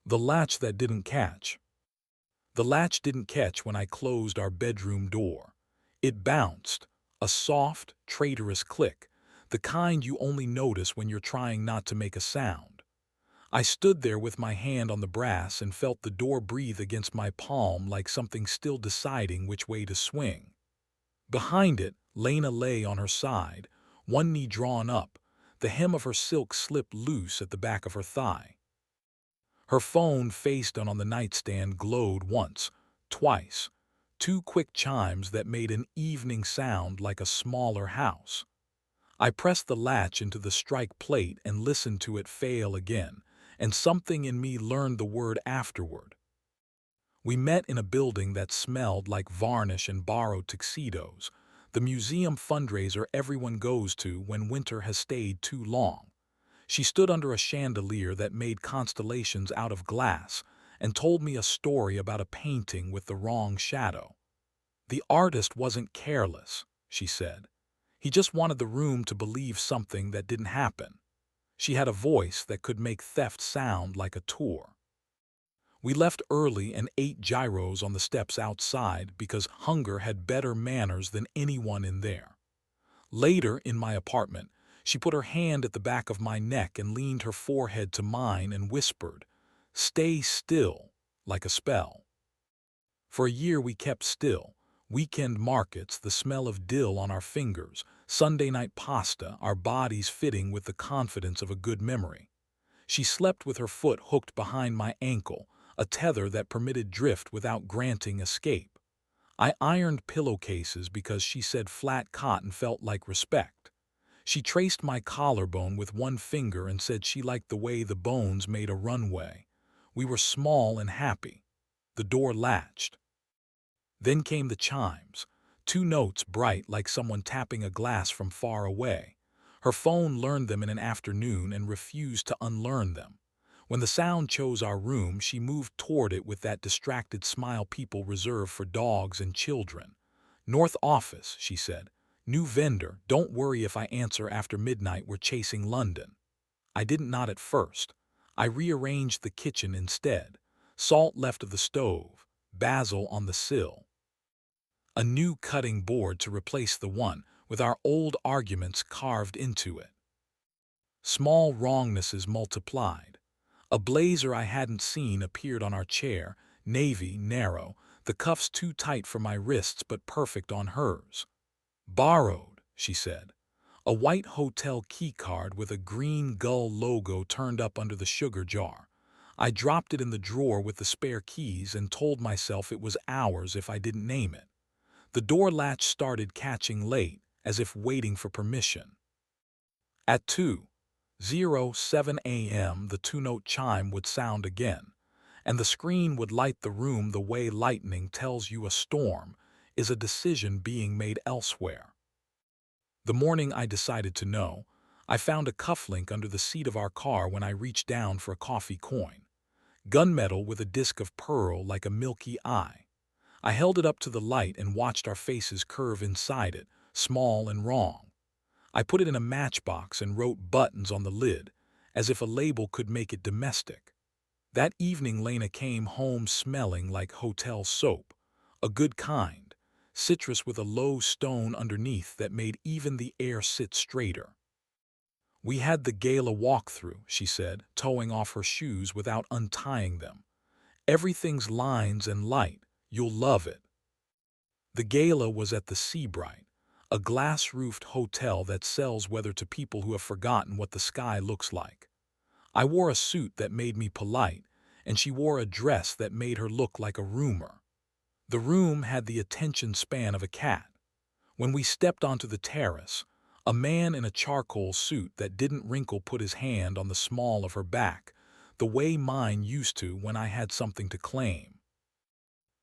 The latch that didn't catch. The latch didn't catch when I closed our bedroom door. It bounced, a soft, traitorous click, the kind you only notice when you're trying not to make a sound. I stood there with my hand on the brass and felt the door breathe against my palm like something still deciding which way to swing. Behind it, Lena lay on her side, one knee drawn up, the hem of her silk slipped loose at the back of her thigh. Her phone, face down on the nightstand, glowed once, twice, two quick chimes that made an evening sound like a smaller house. I pressed the latch into the strike plate and listened to it fail again, and something in me learned the word afterward. We met in a building that smelled like varnish and borrowed tuxedos, the museum fundraiser everyone goes to when winter has stayed too long. She stood under a chandelier that made constellations out of glass and told me a story about a painting with the wrong shadow. The artist wasn't careless, she said. He just wanted the room to believe something that didn't happen. She had a voice that could make theft sound like a tour. We left early and ate gyros on the steps outside because hunger had better manners than anyone in there. Later, in my apartment, she put her hand at the back of my neck and leaned her forehead to mine and whispered, "Stay still," like a spell. For a year we kept still. Weekend markets, the smell of dill on our fingers, Sunday night pasta, our bodies fitting with the confidence of a good memory. She slept with her foot hooked behind my ankle, a tether that permitted drift without granting escape. I ironed pillowcases because she said flat cotton felt like respect. She traced my collarbone with one finger and said she liked the way the bones made a runway. We were small and happy. The door latched. Then came the chimes, two notes bright like someone tapping a glass from far away. Her phone learned them in an afternoon and refused to unlearn them. When the sound chose our room, she moved toward it with that distracted smile people reserve for dogs and children. "North office," she said. "New vendor, don't worry if I answer after midnight, we're chasing London." I didn't nod at first. I rearranged the kitchen instead. Salt left of the stove, basil on the sill. A new cutting board to replace the one with our old arguments carved into it. Small wrongnesses multiplied. A blazer I hadn't seen appeared on our chair, navy, narrow, the cuffs too tight for my wrists but perfect on hers. "Borrowed," she said. A white hotel keycard with a green gull logo turned up under the sugar jar. I dropped it in the drawer with the spare keys and told myself it was ours if I didn't name it. The door latch started catching late, as if waiting for permission. At 2:07 a.m. the two-note chime would sound again, and the screen would light the room the way lightning tells you a storm is a decision being made elsewhere. The morning I decided to know, I found a cufflink under the seat of our car when I reached down for a coffee coin. Gunmetal with a disc of pearl like a milky eye. I held it up to the light and watched our faces curve inside it, small and wrong. I put it in a matchbox and wrote buttons on the lid, as if a label could make it domestic. That evening Lena came home smelling like hotel soap, a good kind, citrus with a low stone underneath that made even the air sit straighter. "We had the gala walkthrough," she said, towing off her shoes without untying them. "Everything's lines and light. You'll love it." The gala was at the Seabright, a glass-roofed hotel that sells weather to people who have forgotten what the sky looks like. I wore a suit that made me polite, and she wore a dress that made her look like a roomer. The room had the attention span of a cat. When we stepped onto the terrace, a man in a charcoal suit that didn't wrinkle put his hand on the small of her back, the way mine used to when I had something to claim.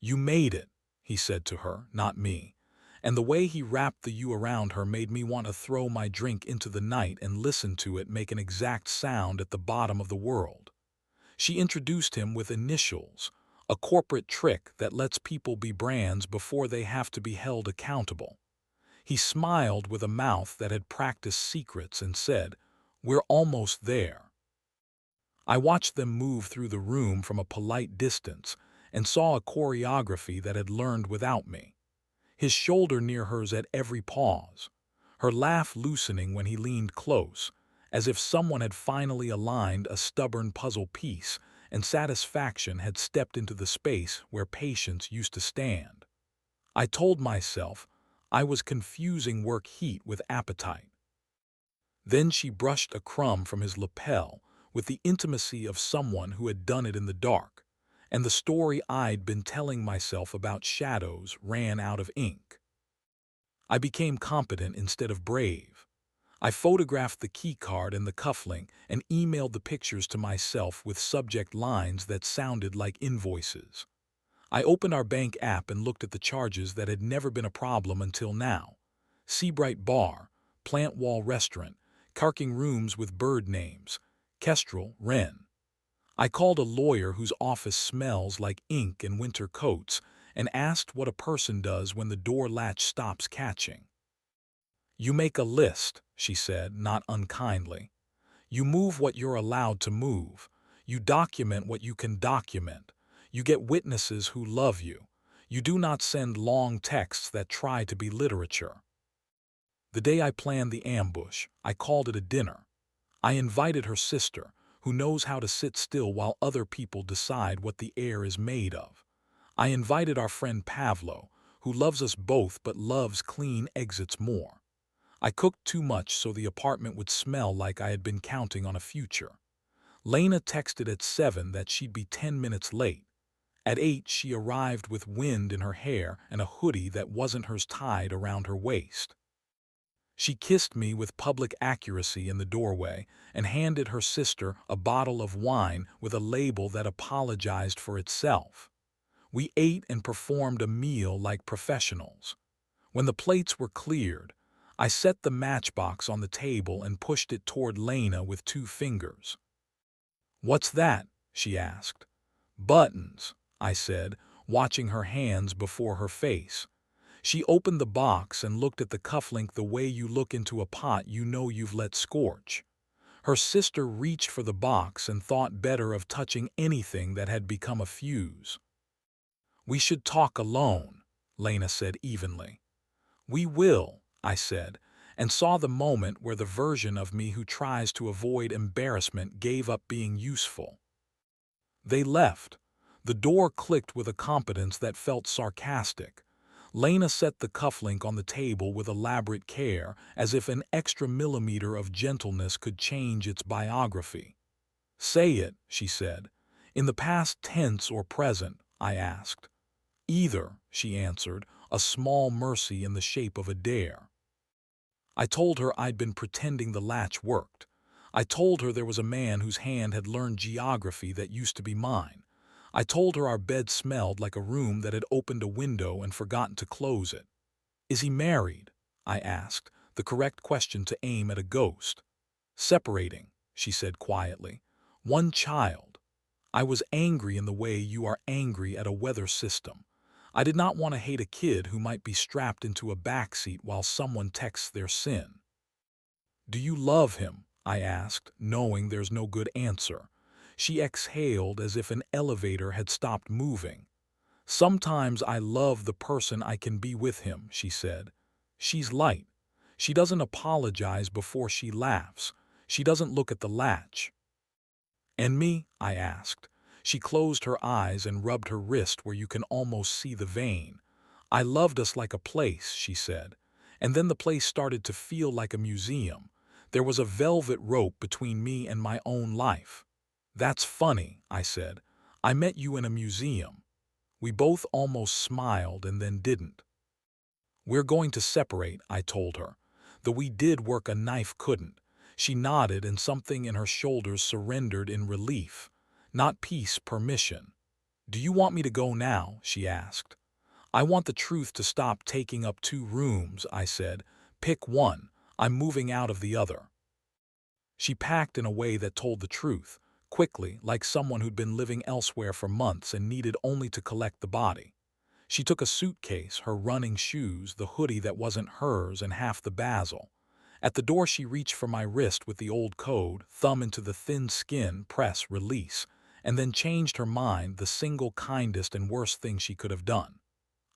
"You made it," he said to her, not me, and the way he wrapped the "you" around her made me want to throw my drink into the night and listen to it make an exact sound at the bottom of the world. She introduced him with initials, a corporate trick that lets people be brands before they have to be held accountable. He smiled with a mouth that had practiced secrets and said, "We're almost there." I watched them move through the room from a polite distance and saw a choreography that had learned without me. His shoulder near hers at every pause, her laugh loosening when he leaned close, as if someone had finally aligned a stubborn puzzle piece and satisfaction had stepped into the space where patience used to stand. I told myself I was confusing work heat with appetite. Then she brushed a crumb from his lapel with the intimacy of someone who had done it in the dark, and the story I'd been telling myself about shadows ran out of ink. I became competent instead of brave. I photographed the keycard and the cufflink and emailed the pictures to myself with subject lines that sounded like invoices. I opened our bank app and looked at the charges that had never been a problem until now. Seabright Bar, Plant Wall Restaurant, carking rooms with bird names, Kestrel, Wren. I called a lawyer whose office smells like ink and winter coats and asked what a person does when the door latch stops catching. "You make a list," she said, not unkindly. "You move what you're allowed to move. You document what you can document. You get witnesses who love you. You do not send long texts that try to be literature." The day I planned the ambush, I called it a dinner. I invited her sister, who knows how to sit still while other people decide what the air is made of. I invited our friend Pavlo, who loves us both but loves clean exits more. I cooked too much so the apartment would smell like I had been counting on a future. Lena texted at 7 that she'd be 10 minutes late. At 8, she arrived with wind in her hair and a hoodie that wasn't hers tied around her waist. She kissed me with public accuracy in the doorway and handed her sister a bottle of wine with a label that apologized for itself. We ate and performed a meal like professionals. When the plates were cleared, I set the matchbox on the table and pushed it toward Lena with 2 fingers. "What's that?" she asked. "Buttons," I said, watching her hands before her face. She opened the box and looked at the cufflink the way you look into a pot you know you've let scorch. Her sister reached for the box and thought better of touching anything that had become a fuse. "We should talk alone," Lena said evenly. "We will," I said, and saw the moment where the version of me who tries to avoid embarrassment gave up being useful. They left. The door clicked with a competence that felt sarcastic. Lena set the cufflink on the table with elaborate care, as if an extra millimeter of gentleness could change its biography. "Say it," she said. "In the past tense or present?" I asked. "Either," she answered, a small mercy in the shape of a dare. I told her I'd been pretending the latch worked. I told her there was a man whose hand had learned geography that used to be mine. I told her our bed smelled like a room that had opened a window and forgotten to close it. "Is he married?" I asked, the correct question to aim at a ghost. "Separating," she said quietly. "One child." I was angry in the way you are angry at a weather system. I did not want to hate a kid who might be strapped into a backseat while someone texts their sin. "Do you love him?" I asked, knowing there's no good answer. She exhaled as if an elevator had stopped moving. "Sometimes I love the person I can be with him," she said. She's light. She doesn't apologize before she laughs. She doesn't look at the latch. "And me?" I asked. She closed her eyes and rubbed her wrist where you can almost see the vein. "I loved us like a place," she said. And then the place started to feel like a museum. There was a velvet rope between me and my own life. "That's funny," I said. "I met you in a museum." We both almost smiled and then didn't. "We're going to separate," I told her. "Though we did work a knife couldn't." She nodded and something in her shoulders surrendered in relief. Not peace, permission. "Do you want me to go now?" she asked. "I want the truth to stop taking up 2 rooms," I said. "Pick one. I'm moving out of the other." She packed in a way that told the truth, quickly, like someone who'd been living elsewhere for months and needed only to collect the body. She took a suitcase, her running shoes, the hoodie that wasn't hers, and half the basil. At the door, she reached for my wrist with the old code, thumb into the thin skin, press, release, and then changed her mind, the single kindest and worst thing she could have done.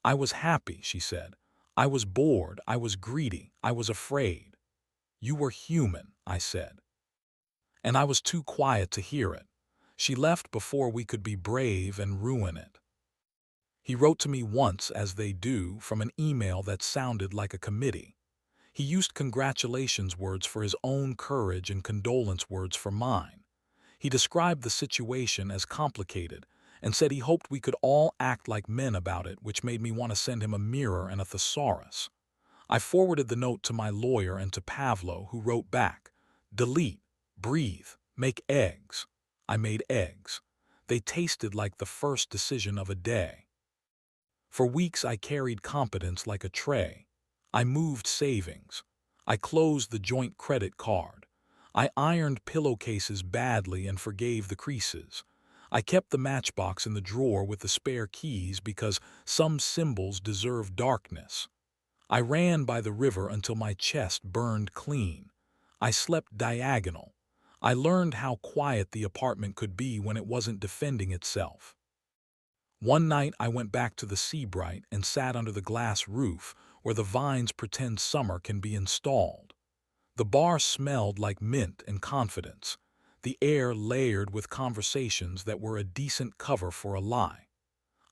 I was happy, she said. I was bored, I was greedy, I was afraid. You were human, I said. And I was too quiet to hear it. She left before we could be brave and ruin it. He wrote to me once, as they do, from an email that sounded like a committee. He used congratulations words for his own courage and condolence words for mine. He described the situation as complicated and said he hoped we could all act like men about it, which made me want to send him a mirror and a thesaurus. I forwarded the note to my lawyer and to Pavlo, who wrote back, "Delete, breathe, make eggs." I made eggs. They tasted like the first decision of a day. For weeks I carried competence like a tray. I moved savings. I closed the joint credit card. I ironed pillowcases badly and forgave the creases. I kept the matchbox in the drawer with the spare keys because some symbols deserve darkness. I ran by the river until my chest burned clean. I slept diagonal. I learned how quiet the apartment could be when it wasn't defending itself. One night I went back to the Seabright and sat under the glass roof where the vines pretend summer can be installed. The bar smelled like mint and confidence, the air layered with conversations that were a decent cover for a lie.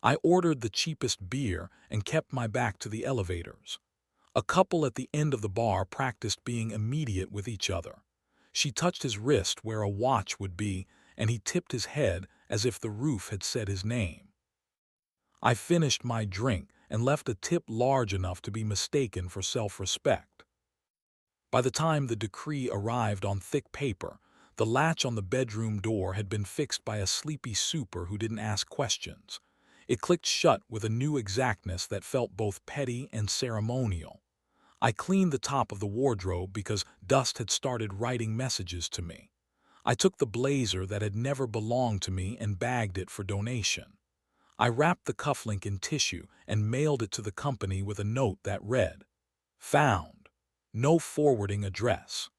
I ordered the cheapest beer and kept my back to the elevators. A couple at the end of the bar practiced being immediate with each other. She touched his wrist where a watch would be, and he tipped his head as if the roof had said his name. I finished my drink and left a tip large enough to be mistaken for self-respect. By the time the decree arrived on thick paper, the latch on the bedroom door had been fixed by a sleepy super who didn't ask questions. It clicked shut with a new exactness that felt both petty and ceremonial. I cleaned the top of the wardrobe because dust had started writing messages to me. I took the blazer that had never belonged to me and bagged it for donation. I wrapped the cufflink in tissue and mailed it to the company with a note that read, "Found. No forwarding address."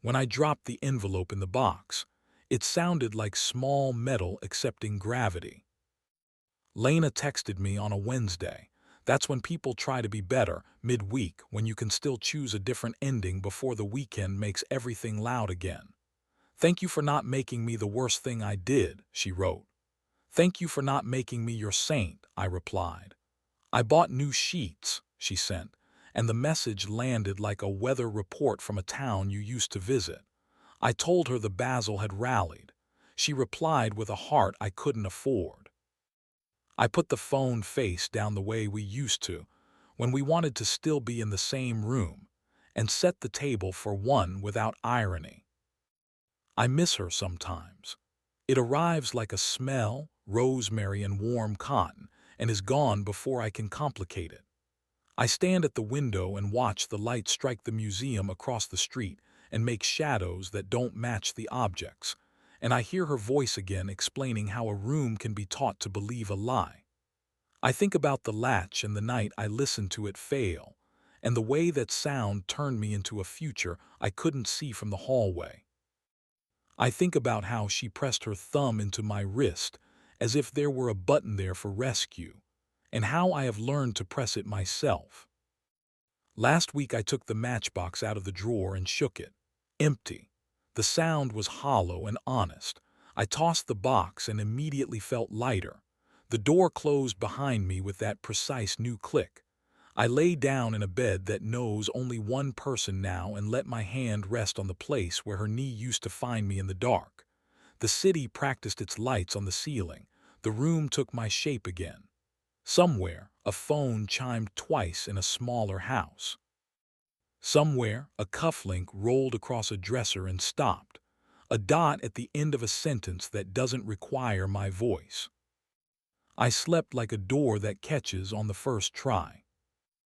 When I dropped the envelope in the box, it sounded like small metal accepting gravity. Lena texted me on a Wednesday. That's when people try to be better, midweek, when you can still choose a different ending before the weekend makes everything loud again. "Thank you for not making me the worst thing I did," she wrote. "Thank you for not making me your saint," I replied. "I bought new sheets," she sent, and the message landed like a weather report from a town you used to visit. I told her the basil had rallied. She replied with a heart I couldn't afford. I put the phone face down the way we used to, when we wanted to still be in the same room, and set the table for one without irony. I miss her sometimes. It arrives like a smell, rosemary and warm cotton, and is gone before I can complicate it. I stand at the window and watch the light strike the museum across the street and make shadows that don't match the objects, and I hear her voice again explaining how a room can be taught to believe a lie. I think about the latch and the night I listened to it fail, and the way that sound turned me into a future I couldn't see from the hallway. I think about how she pressed her thumb into my wrist as if there were a button there for rescue, and how I have learned to press it myself. Last week I took the matchbox out of the drawer and shook it. Empty. The sound was hollow and honest. I tossed the box and immediately felt lighter. The door closed behind me with that precise new click. I lay down in a bed that knows only one person now and let my hand rest on the place where her knee used to find me in the dark. The city practiced its lights on the ceiling. The room took my shape again. Somewhere, a phone chimed twice in a smaller house. Somewhere, a cufflink rolled across a dresser and stopped. A dot at the end of a sentence that doesn't require my voice. I slept like a door that catches on the first try.